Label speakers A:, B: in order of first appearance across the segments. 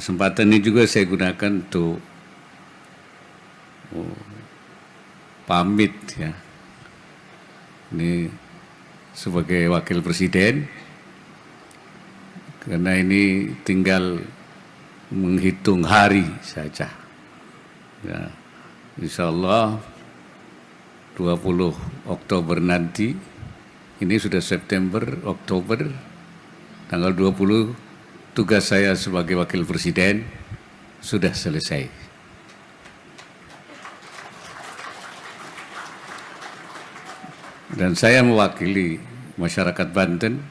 A: Kesempatan ini juga saya gunakan untuk pamit ya. Ini sebagai wakil presiden, karena ini tinggal menghitung hari saja. Ya, insya Allah 20 Oktober nanti, ini sudah September, Oktober, tanggal 20 tugas saya sebagai wakil presiden sudah selesai. Dan saya mewakili masyarakat Banten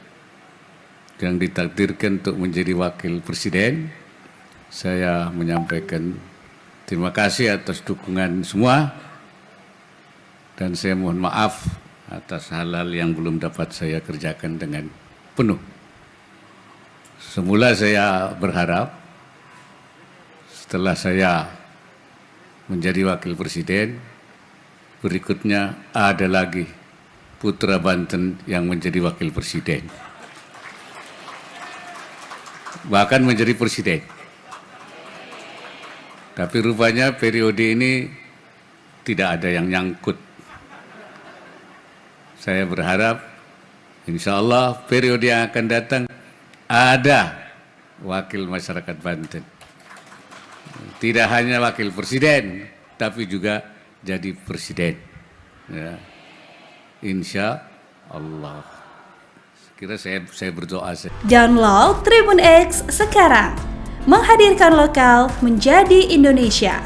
A: yang ditakdirkan untuk menjadi wakil presiden. Saya menyampaikan terima kasih atas dukungan semua, dan saya mohon maaf atas hal-hal yang belum dapat saya kerjakan dengan penuh. Semula saya berharap setelah saya menjadi wakil presiden, berikutnya ada lagi putra Banten yang menjadi wakil presiden, bahkan menjadi presiden. Tapi rupanya periode ini tidak ada yang nyangkut. Saya berharap insya Allah periode yang akan datang ada wakil masyarakat Banten. Tidak hanya wakil presiden, tapi juga jadi presiden. Ya. Insya Allah. Kira saya berdoa.
B: Download Tribun X sekarang, menghadirkan lokal menjadi Indonesia.